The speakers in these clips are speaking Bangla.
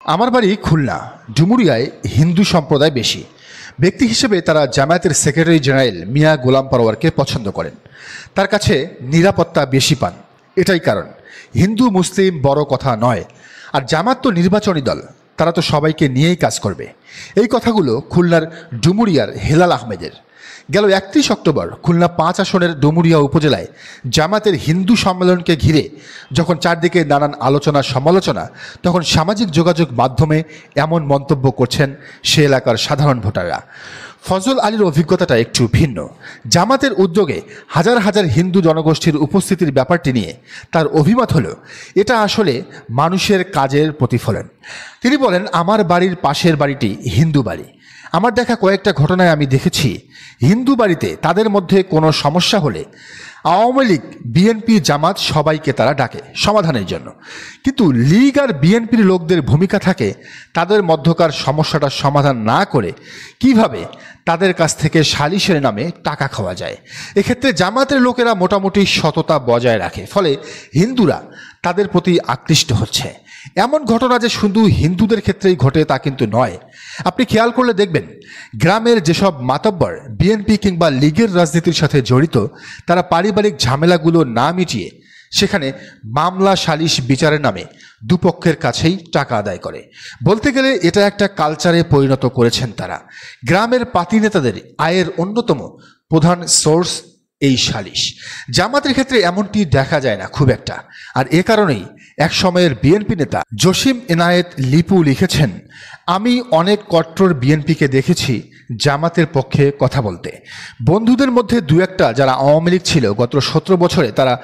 আমার বাড়ি খুলনা। ডুমুরিয়ায় হিন্দু সম্প্রদায় বেশি। ব্যক্তি হিসেবে তারা জামায়াতের সেক্রেটারি জেনারেল মিয়া গোলাম পরোয়ারকে পছন্দ করেন। তার কাছে নিরাপত্তা বেশি পান। এটাই কারণ। হিন্দু মুসলিম বড় কথা নয়। আর জামাত তো নির্বাচনী দল, তারা তো সবাইকে নিয়েই কাজ করবে। এই কথাগুলো খুলনার ডুমুরিয়ার হেলাল আহমেদের। গেল 31 অক্টোবর খুলনা 5 আসনের ডুমুরিয়া উপজেলায় জামাতের হিন্দু সম্মেলনকে ঘিরে যখন চারদিকে নানান আলোচনা সমালোচনা, তখন সামাজিক যোগাযোগ মাধ্যমে এমন মন্তব্য করছেন সে এলাকার সাধারণ ভোটাররা। ফজল আলীর অভিজ্ঞতাটা একটু ভিন্ন। জামাতের উদ্যোগে হাজার হাজার হিন্দু জনগোষ্ঠীর উপস্থিতির ব্যাপারটি নিয়ে তার অভিমত হলো এটা আসলে মানুষের কাজের প্রতিফলন। তিনি বলেন, আমার বাড়ির পাশের বাড়িটি হিন্দু বাড়ি। আমার দেখা কয়েকটা ঘটনায় আমি দেখেছি হিন্দু বাড়িতে তাদের মধ্যে কোনো সমস্যা হলে আওয়ামী লীগ, বিএনপি, জামাত সবাইকে তারা ডাকে সমাধানের জন্য। কিন্তু লীগ আর বিএনপির লোকদের ভূমিকা থাকে তাদের মধ্যকার সমস্যাটা সমাধান না করে কিভাবে তাদের কাছ থেকে সালিশের নামে টাকা খাওয়া যায়। এক্ষেত্রে জামাতের লোকেরা মোটামুটি সততা বজায় রাখে, ফলে হিন্দুরা তাদের প্রতি আকৃষ্ট হচ্ছে। এমন ঘটনা যে শুধু হিন্দুদের ক্ষেত্রেই ঘটে তা কিন্তু নয়। আপনি খেয়াল করলে দেখবেন গ্রামের যেসব মাতব্বর বিএনপি কিংবা লীগের রাজনীতির সাথে জড়িত, তারা পারিবারিক ঝামেলাগুলো না মিটিয়ে সেখানে মামলা সালিশ বিচারের নামে দুপক্ষের কাছেই টাকা আদায় করে। বলতে গেলে এটা একটা কালচারে পরিণত করেছেন তারা। গ্রামের পাতি নেতাদের আয়ের অন্যতম প্রধান সোর্স এই সালিশ। জামাতের ক্ষেত্রে এমনটি দেখা যায় না খুব একটা। আর এ কারণেই এক সময়ের বিএনপি নেতা জসিম এনায়েত লিপু লিখেছেন, আমি অনেক কট্টর বিএনপিকে দেখেছি জামাতের পক্ষে কথা বলতে। বন্ধুদের মধ্যে দু একটা যারা আওয়ামী লীগ ছিল গত 17 বছরে তারা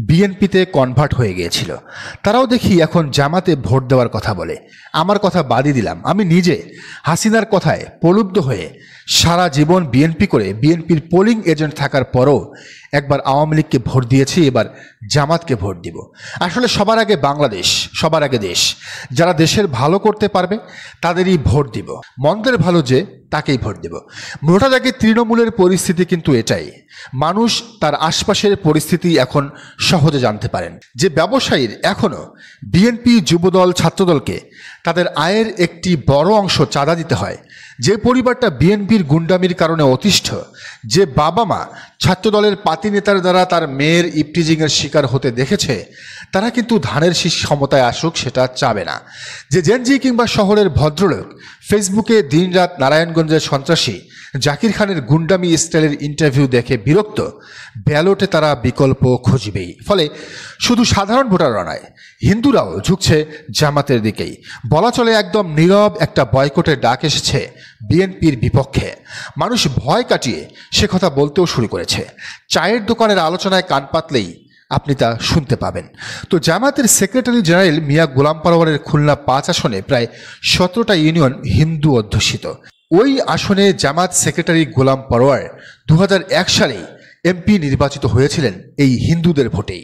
বিএনপিতে কনভার্ট হয়ে গিয়েছিল, তারাও দেখি এখন জামাতে ভোট দেওয়ার কথা বলে। আমার কথা বাদই দিলাম, আমি নিজে হাসিনার কথায় প্রলুব্ধ হয়ে সারা জীবন বিএনপি করে বিএনপির পোলিং এজেন্ট থাকার পরও একবার আওয়ামী লীগকে ভোট দিয়েছি, এবার জামাতকে ভোট দিব। আসলে সবার আগে বাংলাদেশ, সবার আগে দেশ। যারা দেশের ভালো করতে পারবে তাদেরই ভোট দিব, মন্দের ভালো যে তাকেই ভোট দেব। মোটা দাগে তৃণমূলের পরিস্থিতি কিন্তু এটাই। মানুষ তার আশপাশের পরিস্থিতি এখন সহজে জানতে পারেন। যে ব্যবসায়ীর এখনও বিএনপি, যুবদল, ছাত্রদলকে তাদের আয়ের একটি বড় অংশ চাঁদা দিতে হয়, যে পরিবারটা বিএনপির গুন্ডামির কারণে অতিষ্ঠ, যে বাবা মা ছাত্রদলের পাতি নেতার দ্বারা তার মেয়ের ইপটিজিংয়ের শিকার হতে দেখেছে, তারা কিন্তু ধানের শীষ ক্ষমতায় আসুক সেটা চাবে না। যে জেনজি কিংবা শহরের ভদ্রলোক ফেসবুকে দিনরাত নারায়ণগঞ্জের সন্ত্রাসী জাকির খানের গুন্ডামি স্টাইলের ইন্টারভিউ দেখে বিরক্ত, ব্যালটে তারা বিকল্প খুঁজবেই। ফলে শুধু সাধারণ ভোটাররা নয়, হিন্দুরাও ঝুঁকছে জামাতের দিকেই। বলা চলে একদম নীরব একটা বয়কটের ডাক এসেছে বিএনপির বিপক্ষে। মানুষ ভয় কাটিয়ে সে কথা বলতেও শুরু করেছে। চায়ের দোকানের আলোচনায় কান পাতলেই আপনি তা শুনতে পাবেন। তো জামাতের সেক্রেটারি জেনারেল মিয়া গোলাম পরোয়ারের খুলনা 5 আসনে প্রায় 17টা ইউনিয়ন হিন্দু অধ্যুষিত। ওই আসনে জামাত সেক্রেটারি গোলাম পরোয়ার 2001 সালেই এমপি নির্বাচিত হয়েছিলেন এই হিন্দুদের ভোটেই।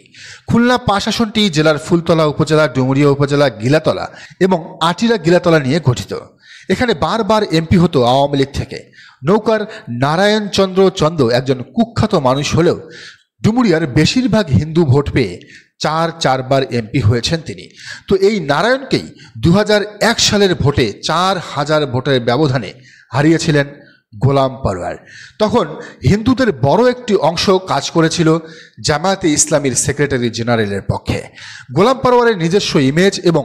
খুলনা 5 আসনটি জেলার ফুলতলা উপজেলা, ডুমুরিয়া উপজেলা, গিলাতলা এবং আটিরা গিলাতলা নিয়ে গঠিত। এখানে বারবার এমপি হতো আওয়ামী লীগ থেকে। নৌকার নারায়ণ চন্দ্র চন্দ একজন কুখ্যাত মানুষ হলেও ডুমুরিয়ার বেশিরভাগ হিন্দু ভোট পেয়ে 4বার এমপি হয়েছেন তিনি। তো এই নারায়ণকেই 2001 সালের ভোটে 4000 ভোটের ব্যবধানে হারিয়েছিলেন গোলাম পরোয়ার। তখন হিন্দুদের বড় একটি অংশ কাজ করেছিল জামায়াতে ইসলামীর সেক্রেটারি জেনারেলের পক্ষে। গোলাম পরোয়ারের নিজস্ব ইমেজ এবং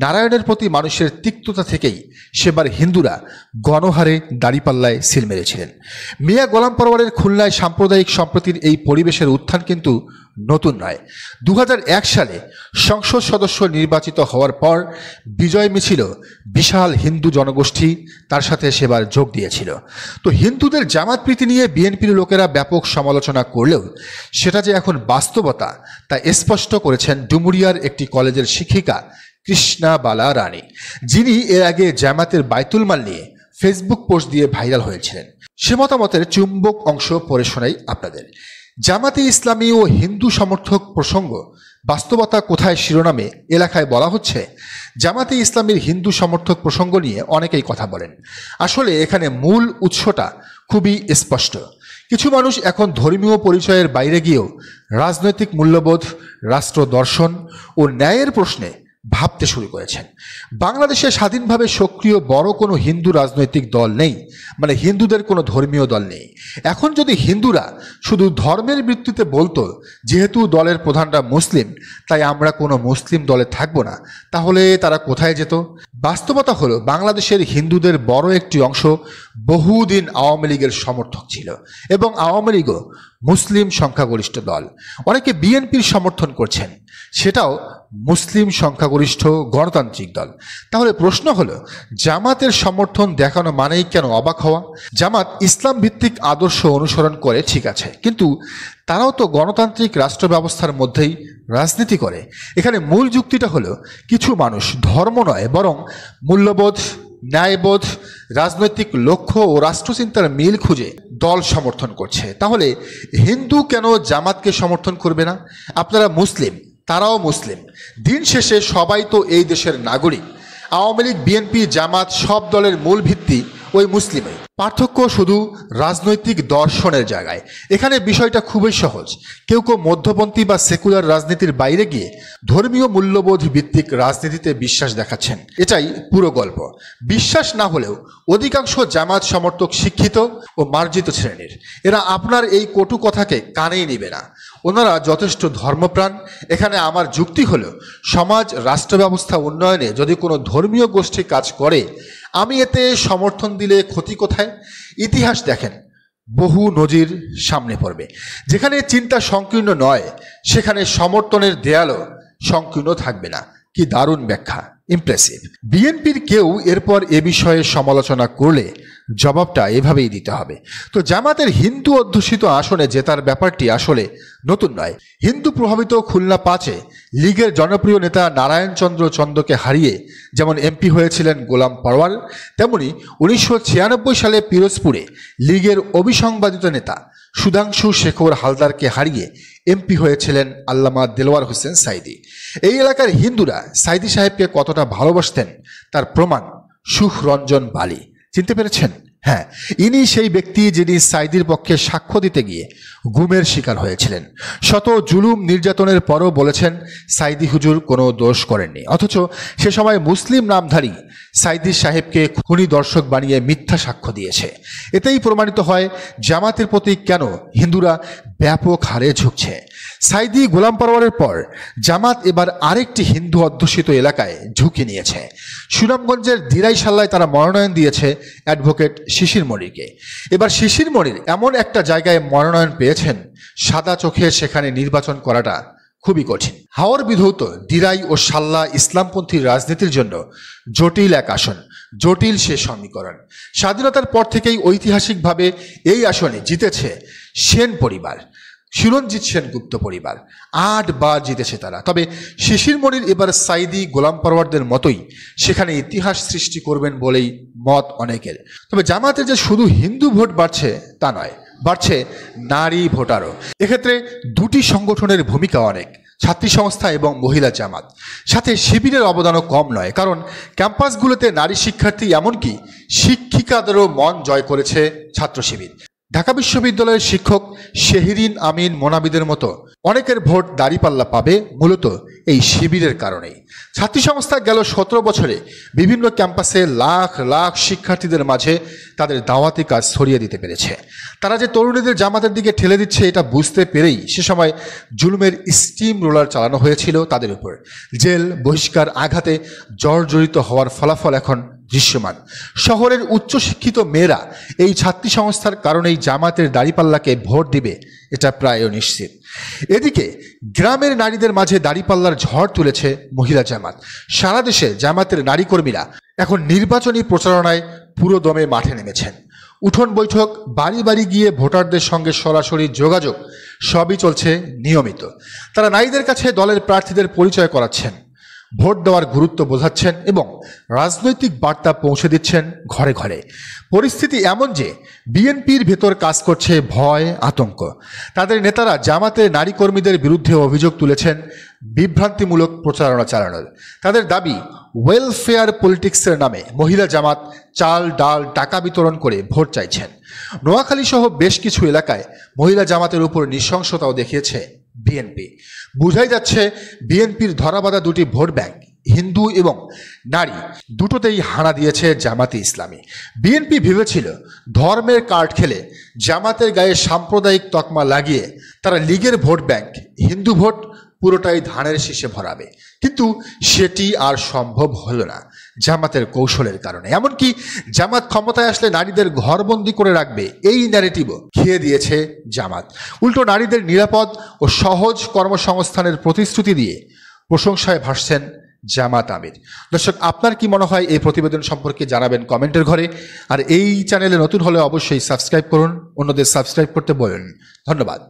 নারায়ণের প্রতি মানুষের তিক্ততা থেকেই সেবার হিন্দুরা গণহারে দাঁড়িপাল্লায় সিল মেরেছিলেন। মিয়া গোলাম পরোয়ারের খুলনায় সাম্প্রদায়িক সম্প্রীতির এই পরিবেশের উত্থান কিন্তু নতুন নয়। 2001 সালে সংসদ সদস্য নির্বাচিত হওয়ার পর বিজয় মিছিল বিশাল হিন্দু জনগোষ্ঠী তার সাথে সেবার যোগ দিয়েছিল। তো হিন্দুদের জামাত প্রীতি নিয়ে বিএনপির লোকেরা ব্যাপক সমালোচনা করলেও সেটা যে এখন বাস্তবতা তা স্পষ্ট করেছেন ডুমুরিয়ার একটি কলেজের শিক্ষিকা কৃষ্ণা বালা রানী, যিনি এর আগে জামাতের বাইতুল মাল নিয়ে ফেসবুক পোস্ট দিয়ে ভাইরাল হয়েছিলেন। সে মতামতের চুম্বক অংশ পড়ে শোনাই আপনাদের। জামাতে ইসলামী ও হিন্দু সমর্থক প্রসঙ্গ বাস্তবতা কোথায় শিরোনামে এলাকায় বলা হচ্ছে, জামাতে ইসলামীর হিন্দু সমর্থক প্রসঙ্গ নিয়ে অনেকেই কথা বলেন। আসলে এখানে মূল উৎসটা খুবই স্পষ্ট। কিছু মানুষ এখন ধর্মীয় পরিচয়ের বাইরে গিয়েও রাজনৈতিক মূল্যবোধ, রাষ্ট্র দর্শন ও ন্যায়ের প্রশ্নে ভাবতে শুরু করেছেন। বাংলাদেশে স্বাধীনভাবে সক্রিয় বড় কোনো হিন্দু রাজনৈতিক দল নেই, মানে হিন্দুদের কোনো ধর্মীয় দল নেই। এখন যদি হিন্দুরা শুধু ধর্মের ভিত্তিতে বলতো যেহেতু দলের প্রধানরা মুসলিম তাই আমরা কোনো মুসলিম দলে থাকবো না, তাহলে তারা কোথায় যেত? বাস্তবতা হলো বাংলাদেশের হিন্দুদের বড় একটি অংশ বহুদিন আওয়ামী লীগের সমর্থক ছিল এবং আওয়ামী লীগও মুসলিম সংখ্যাগরিষ্ঠ দল। অনেকে বিএনপির সমর্থন করছেন, সেটাও মুসলিম সংখ্যাগরিষ্ঠ গণতান্ত্রিক দল। তাহলে প্রশ্ন হলো, জামাতের সমর্থন দেখানো মানেই কেন অবাক হওয়া? জামাত ইসলাম ভিত্তিক আদর্শ অনুসরণ করে, ঠিক আছে, কিন্তু তারাও তো গণতান্ত্রিক রাষ্ট্র ব্যবস্থার মধ্যেই রাজনীতি করে। এখানে মূল যুক্তিটা হলো কিছু মানুষ ধর্ম নয় বরং মূল্যবোধ, ন্যায়বোধ, রাজনৈতিক লক্ষ্য ও রাষ্ট্রচিন্তার মিল খুঁজে দল সমর্থন করছে। তাহলে হিন্দু কেন জামাতকে সমর্থন করবে না? আপনারা মুসলিম, তারাও মুসলিম, দিন শেষে সবাই তো এই দেশের নাগরিক। আওয়ামী লীগ, বিএনপি, জামাত সব দলের মূল ভিত্তি ওই মুসলিমই, পার্থক্য শুধু রাজনৈতিক দর্শনের জায়গায়। এখানে বিষয়টা খুবই সহজ। কেউ কেউ মধ্যপন্থী বা সেকুলার রাজনীতির বাইরে গিয়ে ধর্মীয় মূল্যবোধ ভিত্তিক রাজনীতিতে বিশ্বাস দেখাচ্ছেন, এটাই পুরো গল্প। বিশ্বাস না হলেও অধিকাংশ জামাত সমর্থক শিক্ষিত ও মার্জিত শ্রেণীর। এরা আপনার এই কটু কথাকে কানেই নেবে না, ওনারা যথেষ্ট ধর্মপ্রাণ। এখানে আমার যুক্তি হলো, সমাজ রাষ্ট্র ব্যবস্থা উন্নয়নে যদি কোনো ধর্মীয় গোষ্ঠী কাজ করে আমি এতে সমর্থন দিলে ক্ষতি কোথায়? ইতিহাস দেখেন, বহু নজির সামনে পড়বে। যেখানে চিন্তা সংকীর্ণ নয় সেখানে সমর্থনের দেয়ালও সংকীর্ণ থাকবে না। কি দারুণ ব্যাখ্যা, ইমপ্রেসিভ। বিএনপির কেউ এরপর এ বিষয়ে সমালোচনা করলে জবাবটা এভাবেই দিতে হবে। তো জামাতের হিন্দু অধ্যুষিত আসনে জেতার ব্যাপারটি আসলে নতুন নয়। হিন্দু প্রভাবিত খুলনা 5-এ লীগের জনপ্রিয় নেতা নারায়ণ চন্দ্র চন্দকে হারিয়ে যেমন এমপি হয়েছিলেন গোলাম পরওয়ার, তেমনি 1996 সালে পিরোজপুরে লীগের অবিসংবাদিত নেতা সুধাংশু শেখর হালদারকে হারিয়ে এমপি হয়েছিলেন আল্লামা দেলোয়ার হোসেন সাইদি। এই এলাকার হিন্দুরা সাইদি সাহেবকে কতটা ভালোবাসতেন তার প্রমাণ সুখরঞ্জন বালি। চিনতে পেরেছেন? হ্যাঁ, ইনি সেই ব্যক্তি যিনি সাইদির পক্ষে সাক্ষ্য দিতে গিয়ে গুমের শিকার হয়েছিলেন। শত জুলুম নির্যাতনের পরও বলেছেন সাইদি হুজুর কোনো দোষ করেননি, অথচ সে সময় মুসলিম নামধারী সাইদি সাহেবকে খুনি দর্শক বানিয়ে মিথ্যা সাক্ষ্য দিয়েছে। এতেই প্রমাণিত হয় জামাতের প্রতি কেন হিন্দুরা ব্যাপক হারে ঝুঁকছে। সাইদি গোলাম পরওয়ারের পর জামাত এবার আরেকটি হিন্দু অধ্যুষিত এলাকায় ঝুঁকি নিয়েছে। সুনামগঞ্জের দিরাইশাল্লায় তারা মনোনয়ন দিয়েছে অ্যাডভোকেট শিশির মনিরকে। এবার শিশির মনির এমন একটা জায়গায় মনোনয়ন পেয়েছেন, সাদা চোখে সেখানে নির্বাচন করাটা খুবই কঠিন। হাওর বিধৌত দিরাই ও সাল্লা ইসলামপন্থী রাজনীতির জন্য জটিল এক আসন, জটিল সে সমীকরণ। স্বাধীনতার পর থেকেই ঐতিহাসিকভাবে এই আসনে জিতেছে সেন পরিবার, সুরঞ্জিত সেনগুপ্ত পরিবার। 8 বার জিতেছে তারা। তবে শিশির মনির এবার সাইদি গোলাম পরওয়ারদের মতোই সেখানে ইতিহাস সৃষ্টি করবেন বলেই মত অনেকের। তবে জামাতে যে শুধু হিন্দু ভোট বাড়ছে তা নয়, বাড়ছে নারী ভোটারও। এক্ষেত্রে দুটি সংগঠনের ভূমিকা অনেক, ছাত্রী সংস্থা এবং মহিলা জামাত। সাথে শিবিরের অবদানও কম নয়, কারণ ক্যাম্পাসগুলোতে নারী শিক্ষার্থী এমনকি শিক্ষিকাদেরও মন জয় করেছে ছাত্র শিবির। ঢাকা বিশ্ববিদ্যালয়ের শিক্ষক শেহরিন আমিন মোনাবিদের মতো অনেকের ভোট দাঁড়িপাল্লা পাবে মূলত এই শিবিরের কারণেই। ছাত্রী সংস্থা গেল 17 বছরে বিভিন্ন ক্যাম্পাসে লাখ লাখ শিক্ষার্থীদের মাঝে তাদের দাওয়াতি কাজ ছড়িয়ে দিতে পেরেছে। তারা যে তরুণীদের জামাতের দিকে ঠেলে দিচ্ছে এটা বুঝতে পেরেই সে সময় জুলুমের স্টিম রোলার চালানো হয়েছিল তাদের উপর। জেল, বহিষ্কার, আঘাতে জর্জরিত হওয়ার ফলাফল এখন দৃশ্যমান। শহরের উচ্চশিক্ষিত মেয়েরা এই ছাত্রী সংস্থার কারণেই জামাতের দাঁড়িপাল্লাকে ভোট দিবে, এটা প্রায় নিশ্চিত। এদিকে গ্রামের নারীদের মাঝে দাঁড়িপাল্লার ঝড় তুলেছে মহিলা জামাত। সারা দেশে জামাতের নারী কর্মীরা এখন নির্বাচনী প্রচারণায় পুরো দমে মাঠে নেমেছেন। উঠোন বৈঠক, বাড়ি বাড়ি গিয়ে ভোটারদের সঙ্গে সরাসরি যোগাযোগ সবই চলছে নিয়মিত। তারা নারীদের কাছে দলের প্রার্থীদের পরিচয় করাচ্ছেন, ভোট দেওয়ার গুরুত্ব বোঝাচ্ছেন এবং রাজনৈতিক বার্তা পৌঁছে দিচ্ছেন ঘরে ঘরে। পরিস্থিতি এমন যে বিএনপির ভেতর কাজ করছে ভয়, আতঙ্ক। তাদের নেতারা জামাতের নারী কর্মীদের বিরুদ্ধে অভিযোগ তুলেছেন বিভ্রান্তিমূলক প্রচারণা চালানোর। তাদের দাবি ওয়েলফেয়ার পলিটিক্সের নামে মহিলা জামাত চাল, ডাল, টাকা বিতরণ করে ভোট চাইছেন। নোয়াখালী সহ বেশ কিছু এলাকায় মহিলা জামাতের উপর নৃশংসতাও দেখিয়েছে বিএনপি। বোঝাই যাচ্ছে বিএনপির ধরাবাঁধা দুটি ভোট ব্যাংক হিন্দু এবং নারী দুটোতেই হানা দিয়েছে জামাতে ইসলামী। বিএনপি ভেবেছিল ধর্মের কার্ড খেলে জামাতের গায়ে সাম্প্রদায়িক তকমা লাগিয়ে তারা লীগের ভোট ব্যাংক হিন্দু ভোট পুরোটাই ধানের শীষে ভরাবে, কিন্তু সেটি আর সম্ভব হলো না জামাতের কৌশলের কারণে। এমনকি জামাত ক্ষমতায় আসলে নারীদের ঘরবন্দি করে রাখবে এই ন্যারেটিভও খেয়ে দিয়েছে জামাত। উল্টো নারীদের নিরাপদ ও সহজ কর্মসংস্থানের প্রতিশ্রুতি দিয়ে প্রশংসায় ভাসছেন জামাত আমির। দর্শক, আপনার কি মনে হয় এই প্রতিবেদন সম্পর্কে জানাবেন কমেন্টের ঘরে। আর এই চ্যানেলে নতুন হলে অবশ্যই সাবস্ক্রাইব করুন, অন্যদের সাবস্ক্রাইব করতে বলুন। ধন্যবাদ।